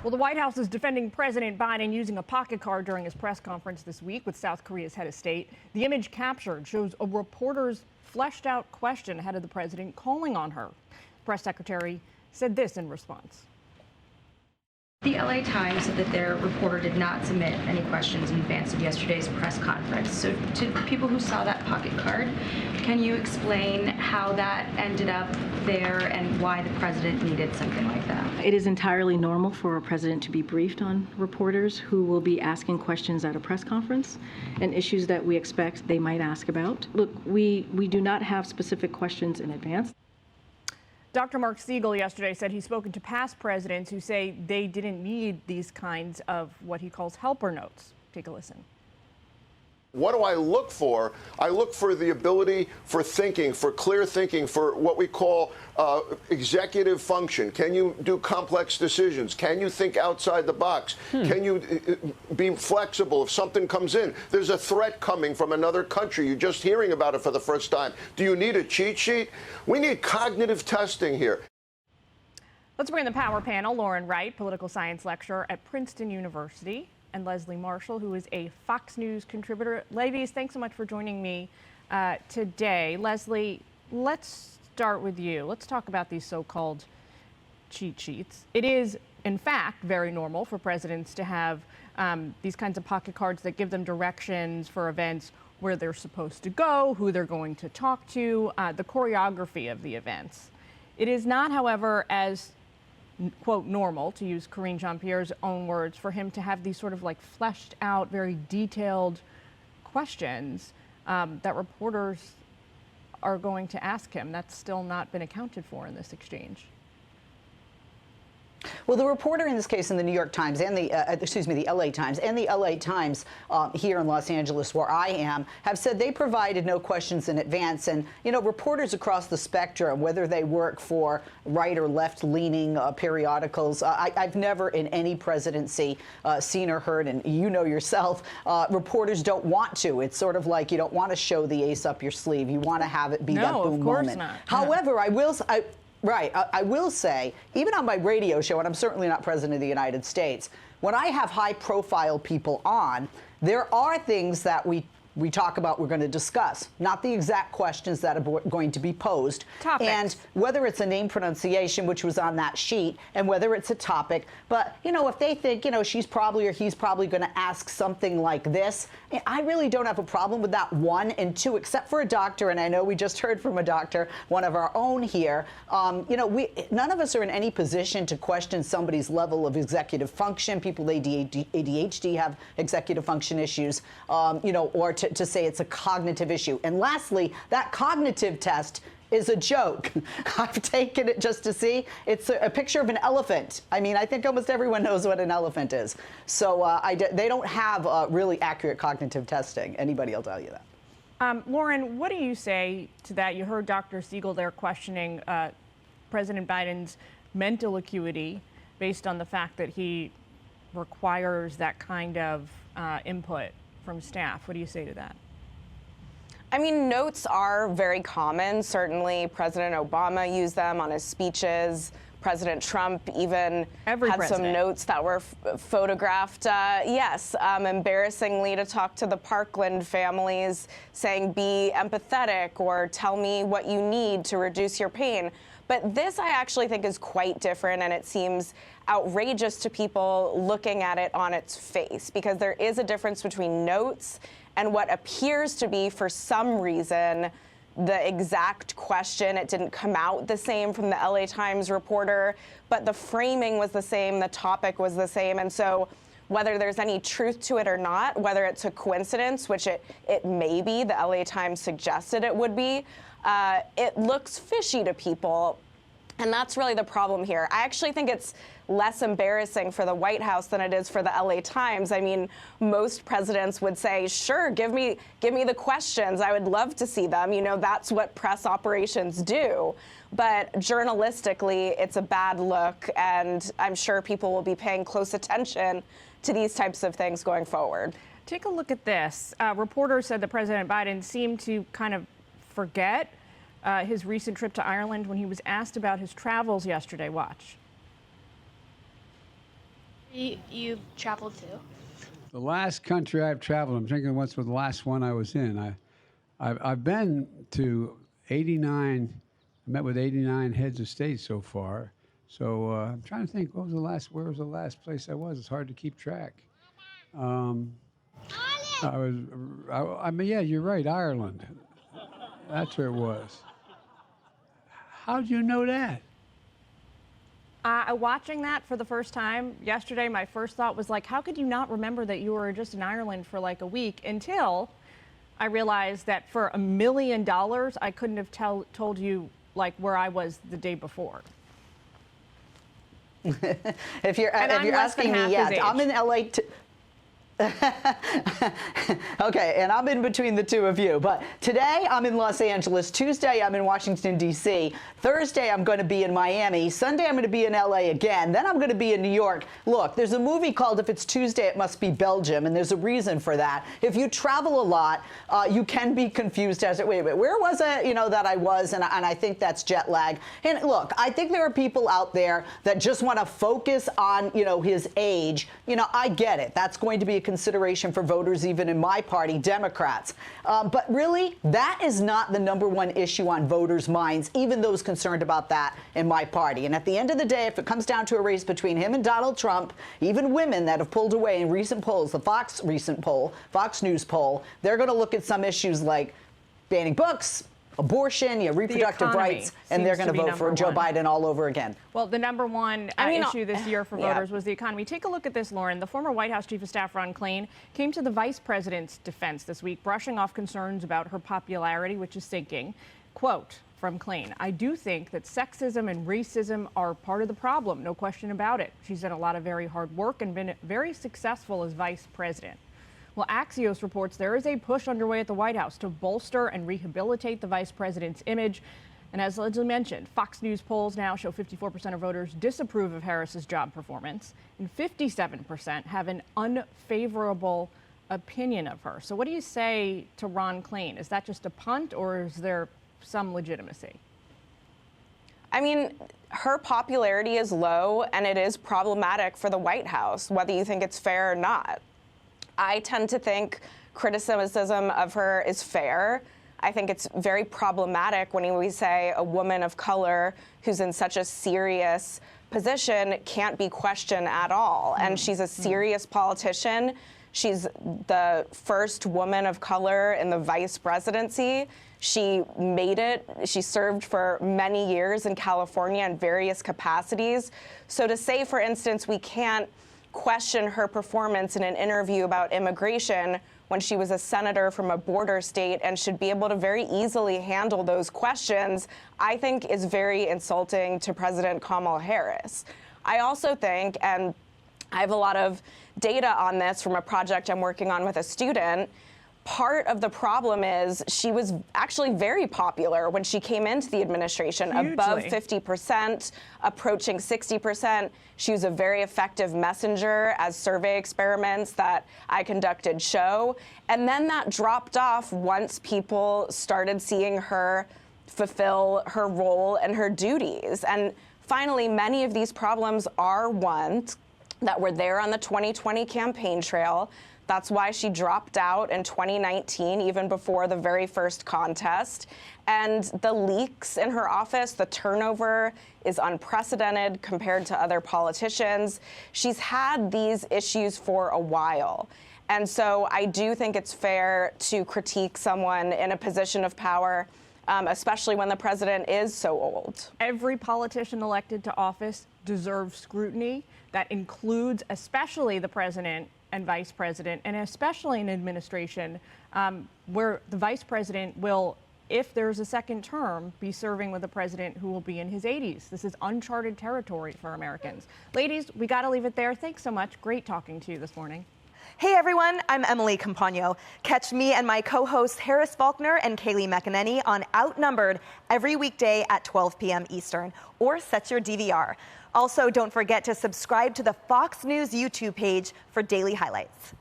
Well, the White House is defending President Biden using a pocket card during his press conference this week with South Korea's head of state. The image captured shows a reporter's fleshed out question ahead of the president calling on her. The press secretary said this in response. The LA Times said that their reporter did not submit any questions in advance of yesterday's press conference. So to people who saw that pocket card, can you explain how that ended up there and why the president needed something like that? It is entirely normal for a president to be briefed on reporters who will be asking questions at a press conference and issues that we expect they might ask about. Look, we do not have specific questions in advance. Dr. Mark Siegel yesterday said he's spoken to past presidents who say they didn't need these kinds of what he calls helper notes. Take a listen. What do I look for? I look for the ability for thinking, for clear thinking, for what we call executive function. Can you do complex decisions? Can you think outside the box? Can you be flexible if something comes in? There's a threat coming from another country. You're just hearing about it for the first time. Do you need a cheat sheet? We need cognitive testing here. Let's bring in the power panel. Lauren Wright, political science lecturer at Princeton University, and Leslie Marshall, who is a Fox News contributor. Ladies, thanks so much for joining me today. Leslie, let's start with you. Let's talk about these so-called cheat sheets. It is, in fact, very normal for presidents to have these kinds of pocket cards that give them directions for events, where they're supposed to go, who they're going to talk to, the choreography of the events. It is not, however, as quote, normal, to use Jean-Pierre's own words, for him to have these sort of like fleshed out, very detailed questions that reporters are going to ask him. That's still not been accounted for in this exchange. Well, the reporter in this case in the New York Times and the LA Times and the LA Times here in Los Angeles, where I am, have said they provided no questions in advance. And, you know, reporters across the spectrum, whether they work for right or left-leaning periodicals, I've never in any presidency seen or heard, and you know yourself, reporters don't want to. It's sort of like you don't want to show the ace up your sleeve. You want to have it be that boom moment. No, of course not. However, I will say, even on my radio show, and I'm certainly not president of the United States, when I have high-profile people on, there are things that we talk about, we're going to discuss, not the exact questions that are going to be posed. Topics. And whether it's a name pronunciation, which was on that sheet, and whether it's a topic. But, you know, if they think, you know, she's probably or he's probably going to ask something like this, I really don't have a problem with that, one. And two, except for a doctor, and I know we just heard from a doctor, one of our own here, you know, none of us are in any position to question somebody's level of executive function. People with ADHD have executive function issues, you know, or to say it's a cognitive issue. And lastly, that cognitive test is a joke. I've taken it just to see. It's a picture of an elephant. I mean, I think almost everyone knows what an elephant is. So they don't have really accurate cognitive testing. Anybody will tell you that. Lauren, what do you say to that? You heard Dr. Siegel there questioning President Biden's mental acuity based on the fact that he requires that kind of input from staff. What do you say to that? I mean, notes are very common. Certainly, President Obama used them on his speeches. President Trump even had some notes that were photographed. Yes, embarrassingly, to talk to the Parkland families, saying, be empathetic or tell me what you need to reduce your pain. But this, I actually think, is quite different, and it seems outrageous to people looking at it on its face, because there is a difference between notes and what appears to be, for some reason, the exact question. It didn't come out the same from the LA Times reporter, but the framing was the same, the topic was the same. And so whether there's any truth to it or not, whether it's a coincidence, which it may be, the LA Times suggested it would be, it looks fishy to people. And that's really the problem here. I actually think it's less embarrassing for the White House than it is for the LA Times. I mean, most presidents would say, sure, give me the questions. I would love to see them. You know, that's what press operations do. But journalistically, it's a bad look, and I'm sure people will be paying close attention to these types of things going forward. Take a look at this. Reporters said that President Biden seemed to kind of forget his recent trip to Ireland when he was asked about his travels yesterday. Watch. you've traveled to? The last country I've traveled, I'm thinking what's the last one I was in. I've been to 89, I met with 89 heads of state so far. So I'm trying to think, where was the last place I was? It's hard to keep track. I mean, yeah, you're right, Ireland. That's where it was. How'd you know that? Watching that for the first time yesterday, my first thought was like, how could you not remember that you were just in Ireland for like a week, until I realized that for $1 million, I couldn't have told you like where I was the day before. If you're asking me, yeah, I'm in LA. Okay, and I'm in between the two of you. But today I'm in Los Angeles. Tuesday I'm in Washington, D.C. Thursday I'm going to be in Miami. Sunday I'm going to be in L.A. again. Then I'm going to be in New York. Look, there's a movie called If It's Tuesday, It Must Be Belgium, and there's a reason for that. If you travel a lot, you can be confused as to, wait a minute, where was it, that I was? And I think that's jet lag. And look, I think there are people out there that just want to focus on, his age. I get it. That's going to be a consideration for voters even in my party, Democrats. But really, that is not the #1 issue on voters' minds, even those concerned about that in my party. And at the end of the day, if it comes down to a race between him and Donald Trump, even women that have pulled away in recent polls, the Fox News poll, they're going to look at some issues like banning books, abortion, reproductive rights, and they're going to vote for Joe Biden all over again. Well, the #1 issue this year for voters was the economy. Take a look at this, Lauren. The former White House Chief of Staff, Ron Klain, came to the vice president's defense this week, brushing off concerns about her popularity, which is sinking. Quote from Klain, "I do think that sexism and racism are part of the problem, no question about it. She's done a lot of very hard work and been very successful as vice president." Well, Axios reports there is a push underway at the White House to bolster and rehabilitate the vice president's image. And as Leslie mentioned, Fox News polls now show 54% of voters disapprove of Harris's job performance, and 57% have an unfavorable opinion of her. So what do you say to Ron Klain? Is that just a punt, or is there some legitimacy? I mean, her popularity is low, and it is problematic for the White House, whether you think it's fair or not. I tend to think criticism of her is fair. I think it's very problematic when we say a woman of color who's in such a serious position can't be questioned at all. And she's a serious politician. She's the first woman of color in the vice presidency. She made it. She served for many years in California in various capacities. So to say, for instance, we can't question her performance in an interview about immigration when she was a senator from a border state and should be able to very easily handle those questions, I think is very insulting to President Kamala Harris. I also think, and I have a lot of data on this from a project I'm working on with a student, part of the problem is she was actually very popular when she came into the administration, hugely. Above 50%, approaching 60%. She was a very effective messenger, as survey experiments that I conducted show. And then that dropped off once people started seeing her fulfill her role and her duties. And finally, many of these problems are ones that were there on the 2020 campaign trail. That's why she dropped out in 2019, even before the very first contest. And the leaks in her office, the turnover is unprecedented compared to other politicians. She's had these issues for a while. And so I do think it's fair to critique someone in a position of power, especially when the president is so old. Every politician elected to office deserves scrutiny. That includes especially the president and vice president, and especially an administration where the vice president will, if there's a second term, be serving with a president who will be in his 80s. This is uncharted territory for Americans. Ladies, we got to leave it there. Thanks so much. Great talking to you this morning. Hey everyone, I'm Emily Campagno. Catch me and my co-hosts Harris Faulkner and Kaylee McEnany on Outnumbered every weekday at 12 p.m. Eastern, or set your DVR. Also, don't forget to subscribe to the Fox News YouTube page for daily highlights.